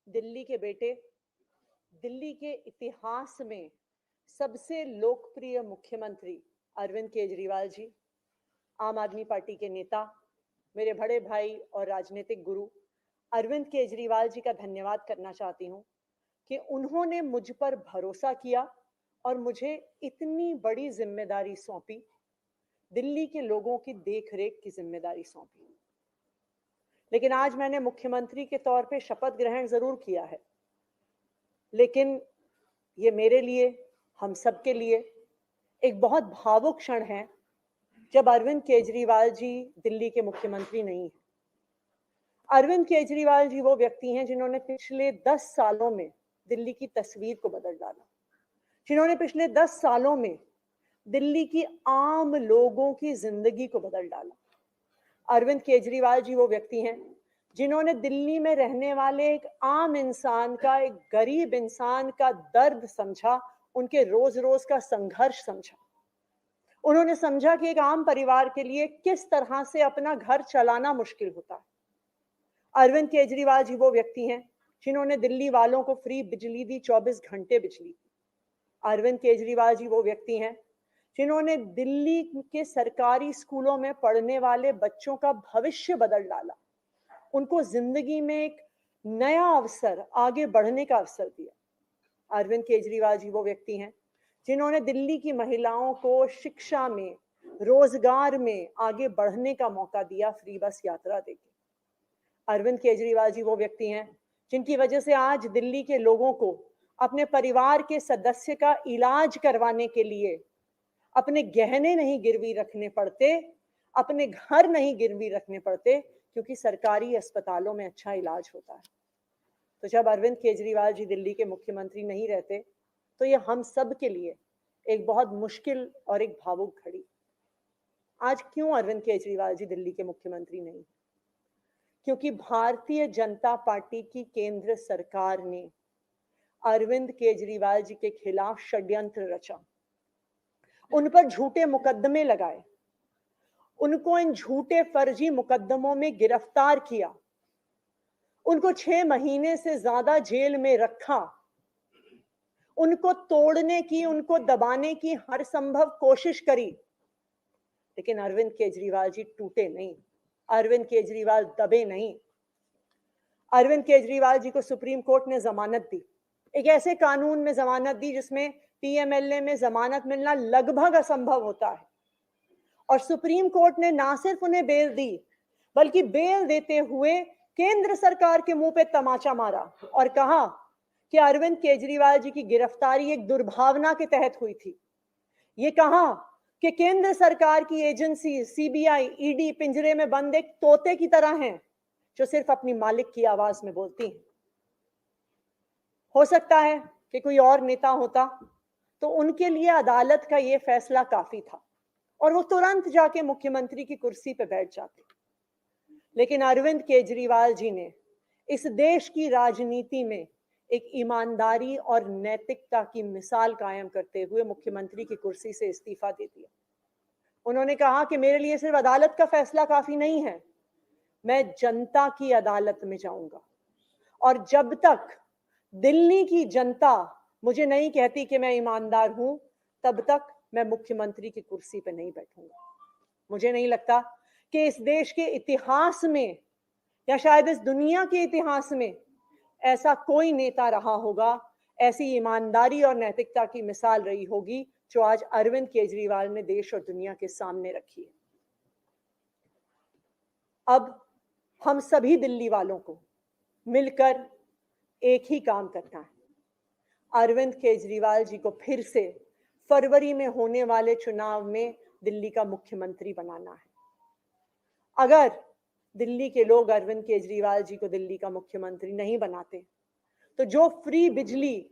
दिल्ली के बेटे, दिल्ली के इतिहास में सबसे लोकप्रिय मुख्यमंत्री अरविंद केजरीवाल जी, आम आदमी पार्टी के नेता, मेरे बड़े भाई और राजनीतिक गुरु अरविंद केजरीवाल जी का धन्यवाद करना चाहती हूं कि उन्होंने मुझ पर भरोसा किया और मुझे इतनी बड़ी जिम्मेदारी सौंपी, दिल्ली के लोगों की देखरेख की जिम्मेदारी सौंपी। लेकिन आज मैंने मुख्यमंत्री के तौर पे शपथ ग्रहण जरूर किया है, लेकिन ये मेरे लिए, हम सबके लिए एक बहुत भावुक क्षण है जब अरविंद केजरीवाल जी दिल्ली के मुख्यमंत्री नहीं हैं। अरविंद केजरीवाल जी वो व्यक्ति हैं जिन्होंने पिछले 10 सालों में दिल्ली की तस्वीर को बदल डाला, जिन्होंने पिछले 10 सालों में दिल्ली की आम लोगों की जिंदगी को बदल डाला। अरविंद केजरीवाल जी वो व्यक्ति हैं जिन्होंने दिल्ली में रहने वाले एक आम इंसान का, एक गरीब इंसान का दर्द समझा, उनके रोज रोज का संघर्ष समझा। उन्होंने समझा कि एक आम परिवार के लिए किस तरह से अपना घर चलाना मुश्किल होता है। अरविंद केजरीवाल जी वो व्यक्ति हैं जिन्होंने दिल्ली वालों को फ्री बिजली दी, 24 घंटे बिजली। अरविंद केजरीवाल जी वो व्यक्ति हैं जिन्होंने दिल्ली के सरकारी स्कूलों में पढ़ने वाले बच्चों का भविष्य बदल डाला, उनको जिंदगी में एक नया अवसर, आगे बढ़ने का अवसर दिया। अरविंद केजरीवाल जी वो व्यक्ति हैं जिन्होंने दिल्ली की महिलाओं को शिक्षा में, रोजगार में आगे बढ़ने का मौका दिया, फ्री बस यात्रा देके। अरविंद केजरीवाल जी वो व्यक्ति हैं जिनकी वजह से आज दिल्ली के लोगों को अपने परिवार के सदस्य का इलाज करवाने के लिए अपने गहने नहीं गिरवी रखने पड़ते, अपने घर नहीं गिरवी रखने पड़ते, क्योंकि सरकारी अस्पतालों में अच्छा इलाज होता है। तो जब अरविंद केजरीवाल जी दिल्ली के मुख्यमंत्री नहीं रहते तो ये हम सब के लिए एक बहुत मुश्किल और एक भावुक घड़ी। आज क्यों अरविंद केजरीवाल जी दिल्ली के मुख्यमंत्री नहीं? क्योंकि भारतीय जनता पार्टी की केंद्र सरकार ने अरविंद केजरीवाल जी के खिलाफ षड्यंत्र रचा, उन पर झूठे मुकदमे लगाए, उनको इन झूठे फर्जी मुकदमों में गिरफ्तार किया, उनको 6 महीने से ज्यादा जेल में रखा, उनको तोड़ने की, उनको दबाने की हर संभव कोशिश करी, लेकिन अरविंद केजरीवाल जी टूटे नहीं, अरविंद केजरीवाल दबे नहीं। अरविंद केजरीवाल जी को सुप्रीम कोर्ट ने जमानत दी, एक ऐसे कानून में जमानत दी जिसमें पीएमएलए में जमानत मिलना लगभग असंभव होता है, और सुप्रीम कोर्ट ने ना सिर्फ उन्हें बेल दी, बल्कि बेल देते हुए केंद्र सरकार के मुंह पे तमाचा मारा और कहा कि अरविंद केजरीवाल जी की गिरफ्तारी एक दुर्भावना के तहत हुई थी। ये कहा कि केंद्र सरकार की एजेंसी सीबीआई, ईडी पिंजरे में बंद एक तोते की तरह हैं जो सिर्फ अपनी मालिक की आवाज में बोलती हैं। हो सकता है कि कोई और नेता होता तो उनके लिए अदालत का यह फैसला काफी था और वो तुरंत जाके मुख्यमंत्री की कुर्सी पर बैठ जाते, लेकिन अरविंद केजरीवाल जी ने इस देश की राजनीति में एक ईमानदारी और नैतिकता की मिसाल कायम करते हुए मुख्यमंत्री की कुर्सी से इस्तीफा दे दिया। उन्होंने कहा कि मेरे लिए सिर्फ अदालत का फैसला काफी नहीं है, मैं जनता की अदालत में जाऊंगा, और जब तक दिल्ली की जनता मुझे नहीं कहती कि मैं ईमानदार हूं, तब तक मैं मुख्यमंत्री की कुर्सी पर नहीं बैठूंगा। मुझे नहीं लगता कि इस देश के इतिहास में या शायद इस दुनिया के इतिहास में ऐसा कोई नेता रहा होगा, ऐसी ईमानदारी और नैतिकता की मिसाल रही होगी जो आज अरविंद केजरीवाल ने देश और दुनिया के सामने रखी है। अब हम सभी दिल्ली वालों को मिलकर एक ही काम करना है, अरविंद केजरीवाल जी को फिर से फरवरी में होने वाले चुनाव में दिल्ली का मुख्यमंत्री बनाना है। अगर दिल्ली के लोग अरविंद केजरीवाल जी को दिल्ली का मुख्यमंत्री नहीं बनाते तो जो फ्री बिजली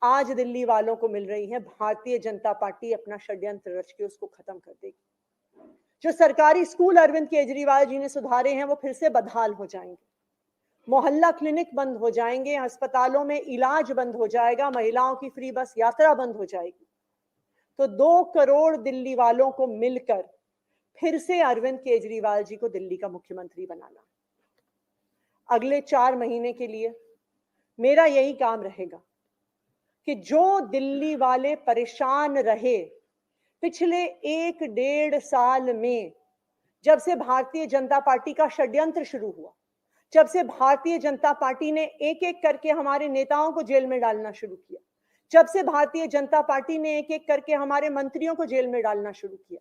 आज दिल्ली वालों को मिल रही है, भारतीय जनता पार्टी अपना षड्यंत्र रच के उसको खत्म कर देगी। जो सरकारी स्कूल अरविंद केजरीवाल जी ने सुधारे हैं वो फिर से बदहाल हो जाएंगे, मोहल्ला क्लिनिक बंद हो जाएंगे, अस्पतालों में इलाज बंद हो जाएगा, महिलाओं की फ्री बस यात्रा बंद हो जाएगी। तो 2 करोड़ दिल्ली वालों को मिलकर फिर से अरविंद केजरीवाल जी को दिल्ली का मुख्यमंत्री बनाना। अगले 4 महीने के लिए मेरा यही काम रहेगा कि जो दिल्ली वाले परेशान रहे पिछले 1-1.5 साल में, जब से भारतीय जनता पार्टी का षड्यंत्र शुरू हुआ, जब से भारतीय जनता पार्टी ने एक-एक करके हमारे नेताओं को जेल में डालना शुरू किया, जब से भारतीय जनता पार्टी ने एक-एक करके हमारे मंत्रियों को जेल में डालना शुरू किया,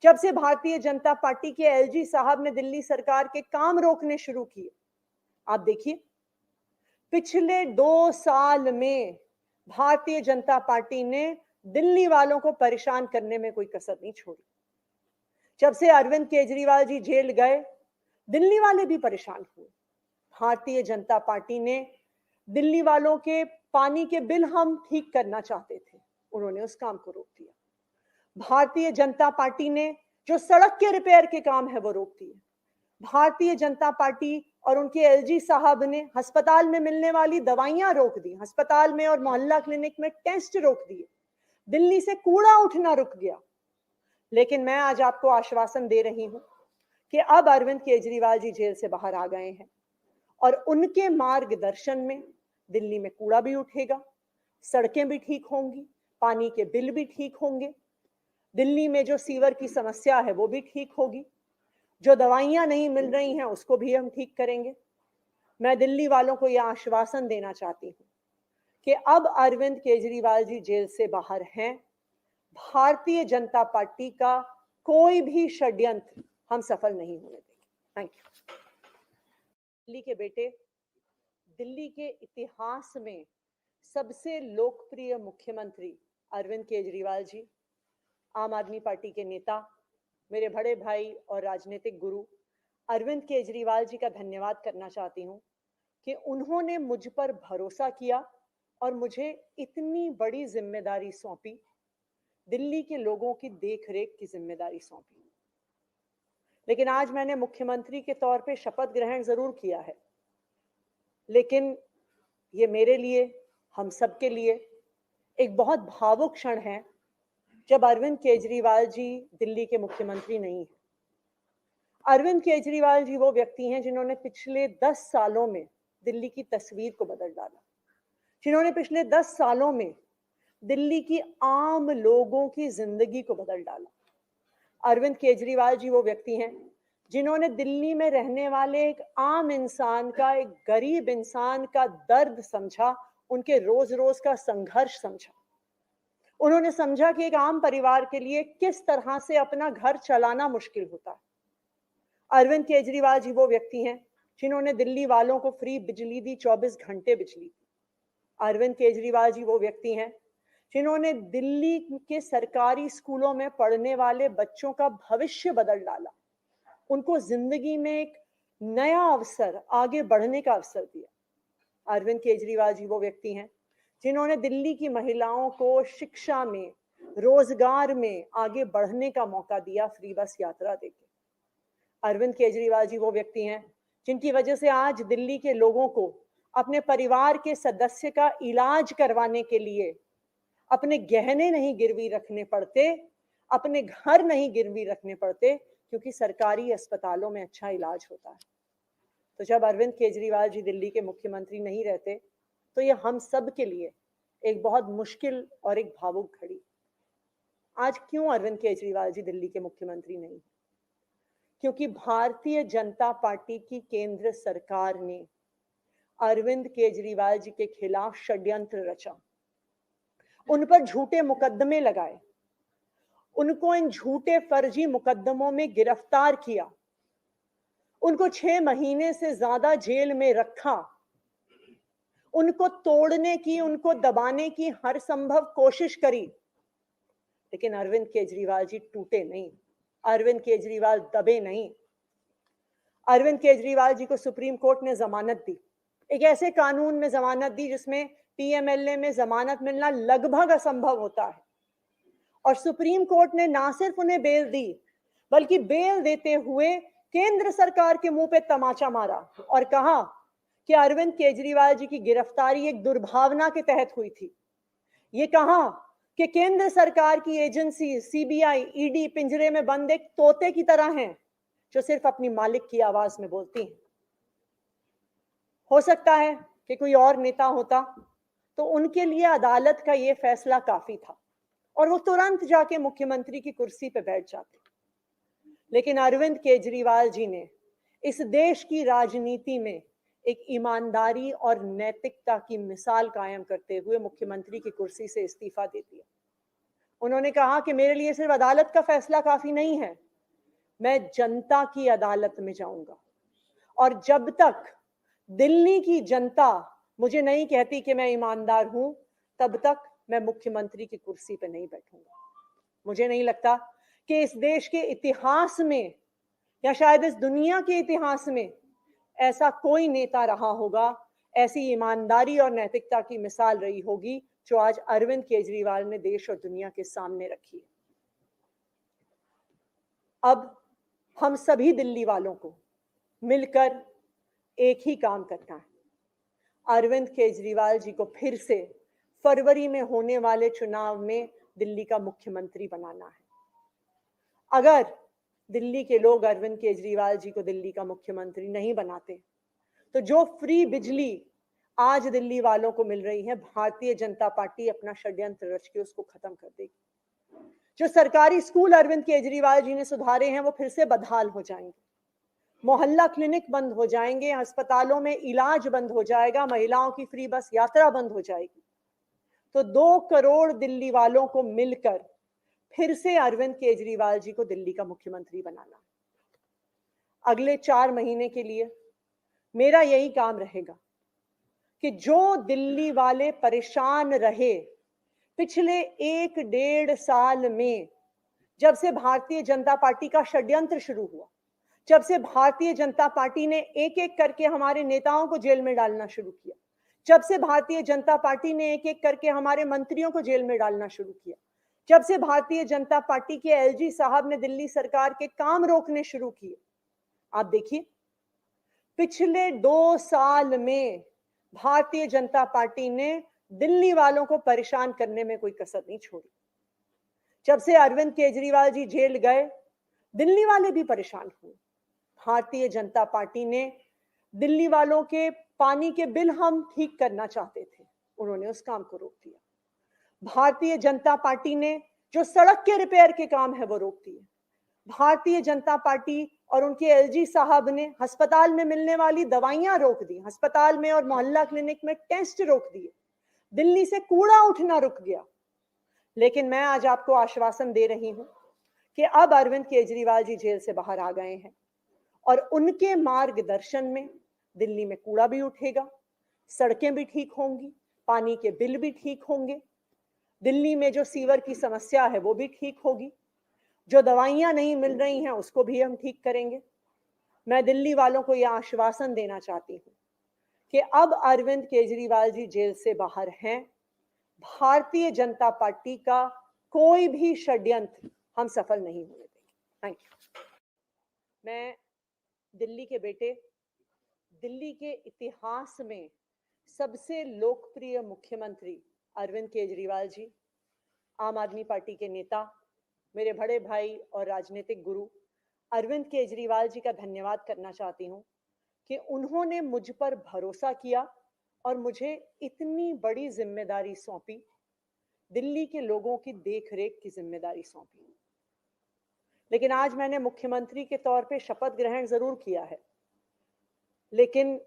जब से भारतीय जनता पार्टी के एलजी साहब ने दिल्ली सरकार के काम रोकने शुरू किए, आप देखिए पिछले 2 साल में भारतीय जनता पार्टी ने दिल्ली वालों को परेशान करने में कोई कसर नहीं छोड़ी। जब से अरविंद केजरीवाल जी जेल गए, दिल्ली वाले भी परेशान हुए। भारतीय जनता पार्टी ने दिल्ली वालों के पानी के बिल हम ठीक करना चाहते थे, उन्होंने उस काम को रोक दिया। भारतीय जनता पार्टी ने जो सड़क के रिपेयर के काम है वो रोक दिए। भारतीय जनता पार्टी और उनके एलजी साहब ने अस्पताल में मिलने वाली दवाइयां रोक दी, अस्पताल में और मोहल्ला क्लिनिक में टेस्ट रोक दिए, दिल्ली से कूड़ा उठना रुक गया। लेकिन मैं आज आपको आश्वासन दे रही हूं कि अब अरविंद केजरीवाल जी जेल से बाहर आ गए हैं और उनके मार्गदर्शन में दिल्ली में कूड़ा भी उठेगा, सड़कें भी ठीक होंगी, पानी के बिल भी ठीक होंगे, दिल्ली में जो सीवर की समस्या है वो भी ठीक होगी, जो दवाइयां नहीं मिल रही हैं उसको भी हम ठीक करेंगे। मैं दिल्ली वालों को यह आश्वासन देना चाहती हूं कि अब अरविंद केजरीवाल जी जेल से बाहर हैं, भारतीय जनता पार्टी का कोई भी षड्यंत्र हम सफल नहीं होने देंगे। Thank you. दिल्ली के बेटे, दिल्ली के इतिहास में सबसे लोकप्रिय मुख्यमंत्री अरविंद केजरीवाल जी, आम आदमी पार्टी के नेता, मेरे बड़े भाई और राजनीतिक गुरु अरविंद केजरीवाल जी का धन्यवाद करना चाहती हूं कि उन्होंने मुझ पर भरोसा किया और मुझे इतनी बड़ी जिम्मेदारी सौंपी, दिल्ली के लोगों की देखरेख की जिम्मेदारी सौंपी। लेकिन आज मैंने मुख्यमंत्री के तौर पे शपथ ग्रहण जरूर किया है, लेकिन ये मेरे लिए, हम सबके लिए एक बहुत भावुक क्षण है जब अरविंद केजरीवाल जी दिल्ली के मुख्यमंत्री नहीं हैं। अरविंद केजरीवाल जी वो व्यक्ति हैं जिन्होंने पिछले 10 सालों में दिल्ली की तस्वीर को बदल डाला, जिन्होंने पिछले 10 सालों में दिल्ली की आम लोगों की जिंदगी को बदल डाला। अरविंद केजरीवाल जी वो व्यक्ति हैं जिन्होंने दिल्ली में रहने वाले एक आम इंसान का, एक गरीब इंसान का दर्द समझा, उनके रोज रोज का संघर्ष समझा। उन्होंने समझा कि एक आम परिवार के लिए किस तरह से अपना घर चलाना मुश्किल होता है। अरविंद केजरीवाल जी वो व्यक्ति हैं जिन्होंने दिल्ली वालों को फ्री बिजली दी, 24 घंटे बिजली दी। अरविंद केजरीवाल जी वो व्यक्ति हैं जिन्होंने दिल्ली के सरकारी स्कूलों में पढ़ने वाले बच्चों का भविष्य बदल डाला, उनको जिंदगी में एक नया अवसर, आगे बढ़ने का अवसर दिया। अरविंद केजरीवाल जी वो व्यक्ति हैं जिन्होंने दिल्ली की महिलाओं को शिक्षा में, रोजगार में आगे बढ़ने का मौका दिया, फ्री बस यात्रा देके। अरविंद केजरीवाल जी वो व्यक्ति हैं जिनकी वजह से आज दिल्ली के लोगों को अपने परिवार के सदस्य का इलाज करवाने के लिए अपने गहने नहीं गिरवी रखने पड़ते, अपने घर नहीं गिरवी रखने पड़ते, क्योंकि सरकारी अस्पतालों में अच्छा इलाज होता है। तो जब अरविंद केजरीवाल जी दिल्ली के मुख्यमंत्री नहीं रहते तो ये हम सब के लिए एक बहुत मुश्किल और एक भावुक घड़ी। आज क्यों अरविंद केजरीवाल जी दिल्ली के मुख्यमंत्री नहीं? क्योंकि भारतीय जनता पार्टी की केंद्र सरकार ने अरविंद केजरीवाल जी के खिलाफ षड्यंत्र रचा, उन पर झूठे मुकदमे लगाए, उनको इन झूठे फर्जी मुकदमों में गिरफ्तार किया, उनको 6 महीने से ज्यादा जेल में रखा, उनको तोड़ने की, उनको दबाने की हर संभव कोशिश करी, लेकिन अरविंद केजरीवाल जी टूटे नहीं, अरविंद केजरीवाल दबे नहीं। अरविंद केजरीवाल जी को सुप्रीम कोर्ट ने जमानत दी, एक ऐसे कानून में जमानत दी जिसमें पीएमएलए में जमानत मिलना लगभग असंभव होता है, और सुप्रीम कोर्ट ने ना सिर्फ उन्हें बेल दी, बल्कि बेल देते हुए केंद्र सरकार के मुंह पे तमाचा मारा और कहा कि अरविंद केजरीवाल जी की गिरफ्तारी एक दुर्भावना के तहत हुई थी। ये कहा कि केंद्र सरकार की एजेंसी सीबीआई, ईडी पिंजरे में बंद एक तोते की तरह हैं जो सिर्फ अपनी मालिक की आवाज में बोलती हैं। हो सकता है कि कोई और नेता होता तो उनके लिए अदालत का ये फैसला काफी था और वो तुरंत जाके मुख्यमंत्री की कुर्सी पे बैठ जाते। लेकिन अरविंद केजरीवाल जी ने इस देश की राजनीति में एक ईमानदारी और नैतिकता की मिसाल कायम करते हुए मुख्यमंत्री की कुर्सी से इस्तीफा दे दिया। उन्होंने कहा कि मेरे लिए सिर्फ अदालत का फैसला काफी नहीं है, मैं जनता की अदालत में जाऊंगा और जब तक दिल्ली की जनता मुझे नहीं कहती कि मैं ईमानदार हूं, तब तक मैं मुख्यमंत्री की कुर्सी पर नहीं बैठूंगा। मुझे नहीं लगता कि इस देश के इतिहास में या शायद इस दुनिया के इतिहास में ऐसा कोई नेता रहा होगा, ऐसी ईमानदारी और नैतिकता की मिसाल रही होगी जो आज अरविंद केजरीवाल ने देश और दुनिया के सामने रखी है। अब हम सभी दिल्ली वालों को मिलकर एक ही काम करना है, अरविंद केजरीवाल जी को फिर से फरवरी में होने वाले चुनाव में दिल्ली का मुख्यमंत्री बनाना है। अगर दिल्ली के लोग अरविंद केजरीवाल जी को दिल्ली का मुख्यमंत्री नहीं बनाते तो जो फ्री बिजली आज दिल्ली वालों को मिल रही है, भारतीय जनता पार्टी अपना षड्यंत्र रच के उसको खत्म कर देगी। जो सरकारी स्कूल अरविंद केजरीवाल जी ने सुधारे हैं वो फिर से बदहाल हो जाएंगे, मोहल्ला क्लिनिक बंद हो जाएंगे, अस्पतालों में इलाज बंद हो जाएगा, महिलाओं की फ्री बस यात्रा बंद हो जाएगी। तो 2 करोड़ दिल्ली वालों को मिलकर फिर से अरविंद केजरीवाल जी को दिल्ली का मुख्यमंत्री बनाना। अगले 4 महीने के लिए मेरा यही काम रहेगा कि जो दिल्ली वाले परेशान रहे पिछले 1-1.5 साल में, जब से भारतीय जनता पार्टी का षड्यंत्र शुरू हुआ, जब से भारतीय जनता पार्टी ने एक एक करके हमारे नेताओं को जेल में डालना शुरू किया, जब से भारतीय जनता पार्टी ने एक एक करके हमारे मंत्रियों को जेल में डालना शुरू किया, जब से भारतीय जनता पार्टी के एलजी साहब ने दिल्ली सरकार के काम रोकने शुरू किए, आप देखिए पिछले 2 साल में भारतीय जनता पार्टी ने दिल्ली वालों को परेशान करने में कोई कसर नहीं छोड़ी। जब से अरविंद केजरीवाल जी जेल गए, दिल्ली वाले भी परेशान हुए। भारतीय जनता पार्टी ने दिल्ली वालों के पानी के बिल हम ठीक करना चाहते थे, उन्होंने उस काम को रोक दिया। भारतीय जनता पार्टी ने जो सड़क के रिपेयर के काम है वो रोक दिए। भारतीय जनता पार्टी और उनके एलजी साहब ने अस्पताल में मिलने वाली दवाइयां रोक दी, अस्पताल में और मोहल्ला क्लिनिक में टेस्ट रोक दिए, दिल्ली से कूड़ा उठना रुक गया। लेकिन मैं आज आपको आश्वासन दे रही हूं कि अब अरविंद केजरीवाल जी जेल से बाहर आ गए हैं और उनके मार्गदर्शन में दिल्ली में कूड़ा भी उठेगा, सड़कें भी ठीक होंगी, पानी के बिल भी ठीक होंगे, दिल्ली में जो सीवर की समस्या है वो भी ठीक होगी, जो दवाइयां नहीं मिल रही हैं उसको भी हम ठीक करेंगे। मैं दिल्ली वालों को यह आश्वासन देना चाहती हूं कि अब अरविंद केजरीवाल जी जेल से बाहर हैं, भारतीय जनता पार्टी का कोई भी षड्यंत्र हम सफल नहीं होने देंगे। Thank you. मैं दिल्ली के बेटे, दिल्ली के इतिहास में सबसे लोकप्रिय मुख्यमंत्री अरविंद केजरीवाल जी, आम आदमी पार्टी के नेता, मेरे बड़े भाई और राजनीतिक गुरु अरविंद केजरीवाल जी का धन्यवाद करना चाहती हूं कि उन्होंने मुझ पर भरोसा किया और मुझे इतनी बड़ी जिम्मेदारी सौंपी, दिल्ली के लोगों की देखरेख की जिम्मेदारी सौंपी। लेकिन आज मैंने मुख्यमंत्री के तौर पे शपथ ग्रहण जरूर किया है, लेकिन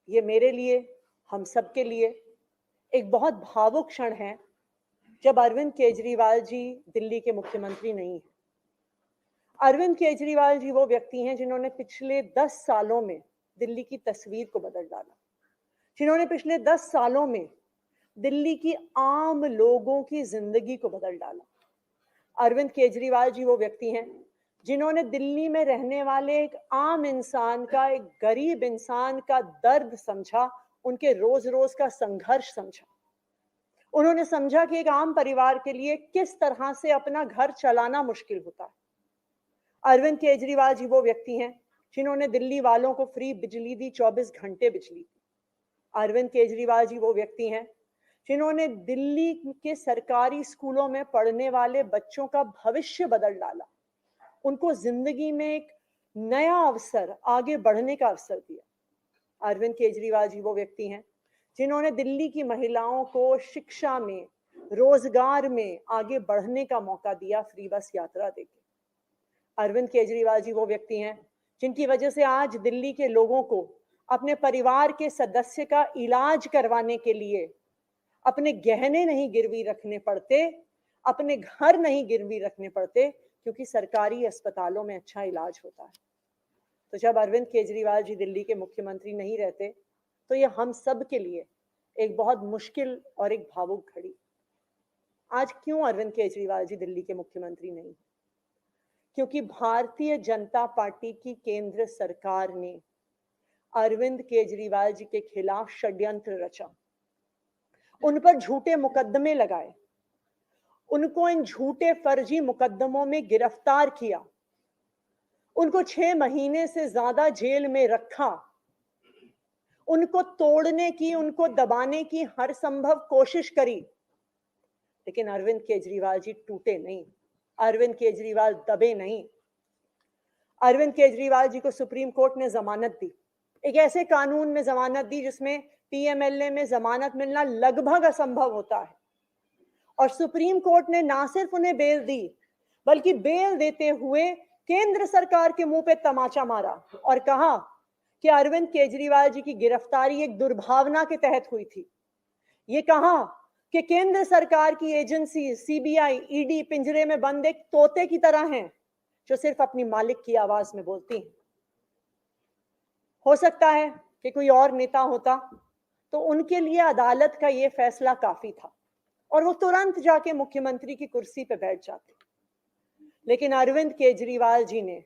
ये मेरे लिए, हम सबके लिए एक बहुत भावुक क्षण है जब अरविंद केजरीवाल जी दिल्ली के मुख्यमंत्री नहीं हैं। अरविंद केजरीवाल जी वो व्यक्ति हैं जिन्होंने पिछले 10 सालों में दिल्ली की तस्वीर को बदल डाला, जिन्होंने पिछले 10 सालों में दिल्ली की आम लोगों की जिंदगी को बदल डाला। अरविंद केजरीवाल जी वो व्यक्ति हैं जिन्होंने दिल्ली में रहने वाले एक आम इंसान का, एक गरीब इंसान का दर्द समझा, उनके रोज रोज का संघर्ष समझा। उन्होंने समझा कि एक आम परिवार के लिए किस तरह से अपना घर चलाना मुश्किल होता है। अरविंद केजरीवाल जी वो व्यक्ति हैं जिन्होंने दिल्ली वालों को फ्री बिजली दी, 24 घंटे बिजली दी। अरविंद केजरीवाल जी वो व्यक्ति हैं जिन्होंने दिल्ली के सरकारी स्कूलों में पढ़ने वाले बच्चों का भविष्य बदल डाला, उनको जिंदगी में एक नया अवसर, आगे बढ़ने का अवसर दिया। अरविंद केजरीवाल जी वो व्यक्ति हैं जिन्होंने दिल्ली की महिलाओं को शिक्षा में, रोजगार में आगे बढ़ने का मौका दिया फ्री बस यात्रा देके। अरविंद केजरीवाल जी वो व्यक्ति हैं जिनकी वजह से आज दिल्ली के लोगों को अपने परिवार के सदस्य का इलाज करवाने के लिए अपने गहने नहीं गिरवी रखने पड़ते, अपने घर नहीं गिरवी रखने पड़ते, क्योंकि सरकारी अस्पतालों में अच्छा इलाज होता है। तो जब अरविंद केजरीवाल जी दिल्ली के मुख्यमंत्री नहीं रहते तो ये हम सब के लिए एक बहुत मुश्किल और एक भावुक घड़ी। आज क्यों अरविंद केजरीवाल जी दिल्ली के मुख्यमंत्री नहीं? क्योंकि भारतीय जनता पार्टी की केंद्र सरकार ने अरविंद केजरीवाल जी के खिलाफ षड्यंत्र रचा, उन पर झूठे मुकदमे लगाए, उनको इन झूठे फर्जी मुकदमों में गिरफ्तार किया, उनको 6 महीने से ज्यादा जेल में रखा, उनको तोड़ने की, उनको दबाने की हर संभव कोशिश करी, लेकिन अरविंद केजरीवाल जी टूटे नहीं, अरविंद केजरीवाल दबे नहीं। अरविंद केजरीवाल जी को सुप्रीम कोर्ट ने जमानत दी, एक ऐसे कानून में जमानत दी जिसमें पीएमएलए में जमानत मिलना लगभग असंभव होता है, और सुप्रीम कोर्ट ने ना सिर्फ उन्हें बेल दी बल्कि बेल देते हुए केंद्र सरकार के मुंह पे तमाचा मारा और कहा कि अरविंद केजरीवाल जी की गिरफ्तारी एक दुर्भावना के तहत हुई थी। ये कहा कि केंद्र सरकार की एजेंसी सीबीआई, ईडी पिंजरे में बंद एक तोते की तरह हैं जो सिर्फ अपनी मालिक की आवाज में बोलती हैं। हो सकता है कि कोई और नेता होता तो उनके लिए अदालत का यह फैसला काफी था और वो तुरंत जाके मुख्यमंत्री की कुर्सी पे बैठ जाते, लेकिन अरविंद केजरीवाल जी ने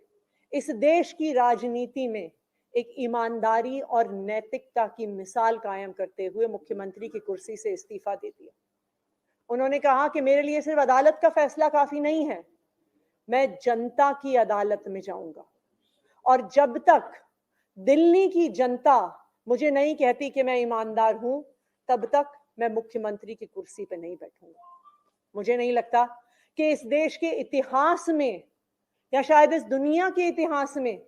इस देश की राजनीति में एक ईमानदारी और नैतिकता की मिसाल कायम करते हुए मुख्यमंत्री की कुर्सी से इस्तीफा दे दिया। उन्होंने कहा कि मेरे लिए सिर्फ अदालत का फैसला काफी नहीं है, मैं जनता की अदालत में जाऊंगा, और जब तक दिल्ली की जनता मुझे नहीं कहती कि मैं ईमानदार हूं, तब तक मैं मुख्यमंत्री की कुर्सी पर नहीं बैठूंगा। मुझे नहीं लगता कि इस देश के इतिहास में या शायद इस दुनिया के इतिहास में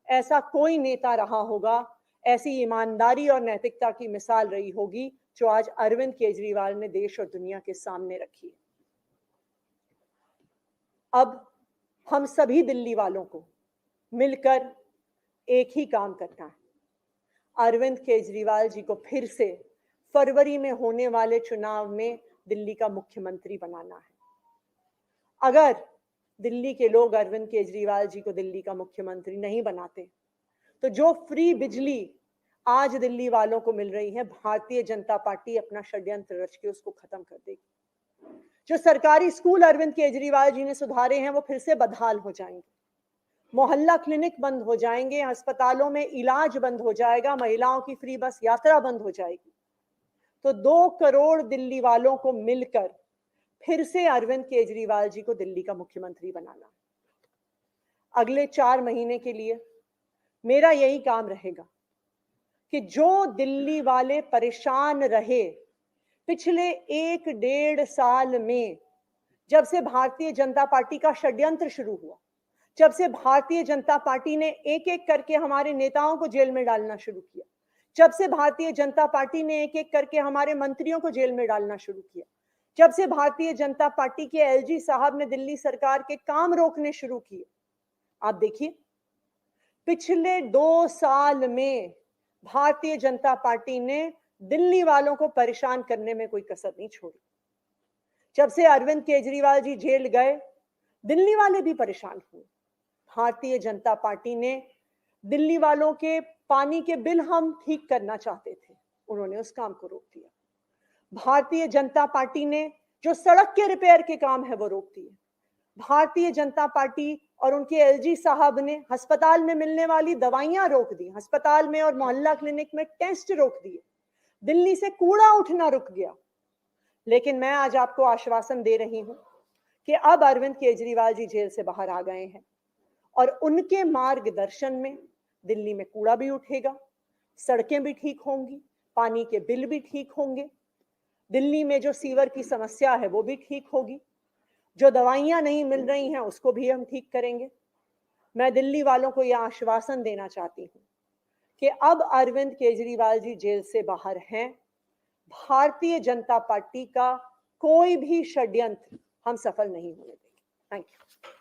ऐसा कोई नेता रहा होगा, ऐसी ईमानदारी और नैतिकता की मिसाल रही होगी जो आज अरविंद केजरीवाल ने देश और दुनिया के सामने रखी है। अब हम सभी दिल्ली वालों को मिलकर एक ही काम करना है, अरविंद केजरीवाल जी को फिर से फरवरी में होने वाले चुनाव में दिल्ली का मुख्यमंत्री बनाना है। अगर दिल्ली के लोग अरविंद केजरीवाल जी को दिल्ली का मुख्यमंत्री नहीं बनाते तो जो फ्री बिजली आज दिल्ली वालों को मिल रही है, भारतीय जनता पार्टी अपना षड्यंत्र रच के उसको खत्म कर देगी। जो सरकारी स्कूल अरविंद केजरीवाल जी ने सुधारे हैं वो फिर से बदहाल हो जाएंगे, मोहल्ला क्लिनिक बंद हो जाएंगे, अस्पतालों में इलाज बंद हो जाएगा, महिलाओं की फ्री बस यात्रा बंद हो जाएगी। तो 2 करोड़ दिल्ली वालों को मिलकर फिर से अरविंद केजरीवाल जी को दिल्ली का मुख्यमंत्री बनाना। अगले 4 महीने के लिए मेरा यही काम रहेगा कि जो दिल्ली वाले परेशान रहे पिछले 1-1.5 साल में, जब से भारतीय जनता पार्टी का षड्यंत्र शुरू हुआ, जब से भारतीय जनता पार्टी ने एक-एक करके हमारे नेताओं को जेल में डालना शुरू किया, जब से भारतीय जनता पार्टी ने एक-एक करके हमारे मंत्रियों को जेल में डालना शुरू किया, जब से भारतीय जनता पार्टी के एलजी साहब ने दिल्ली सरकार के काम रोकने शुरू किए, आप देखिए पिछले 2 साल में भारतीय जनता पार्टी ने दिल्ली वालों को परेशान करने में कोई कसर नहीं छोड़ी। जब से अरविंद केजरीवाल जी जेल गए, दिल्ली वाले भी परेशान हुए। भारतीय जनता पार्टी ने दिल्ली वालों के पानी के बिल हम ठीक करना चाहते थे, उन्होंने उस काम को रोक दिया। भारतीय जनता पार्टी ने जो सड़क के रिपेयर के काम है वो रोक दिए। भारतीय जनता पार्टी और उनके एलजी साहब ने अस्पताल में मिलने वाली दवाइयां रोक दी, अस्पताल में और मोहल्ला क्लिनिक में टेस्ट रोक दिए, दिल्ली से कूड़ा उठना रुक गया। लेकिन मैं आज आपको आश्वासन दे रही हूं कि अब अरविंद केजरीवाल जी जेल से बाहर आ गए हैं और उनके मार्गदर्शन में दिल्ली में कूड़ा भी उठेगा, सड़कें भी ठीक होंगी, पानी के बिल भी ठीक होंगे, दिल्ली में जो सीवर की समस्या है वो भी ठीक होगी, जो दवाइयां नहीं मिल रही हैं उसको भी हम ठीक करेंगे। मैं दिल्ली वालों को यह आश्वासन देना चाहती हूं कि अब अरविंद केजरीवाल जी जेल से बाहर हैं भारतीय जनता पार्टी का कोई भी षड्यंत्र हम सफल नहीं होने देंगे। Thank you.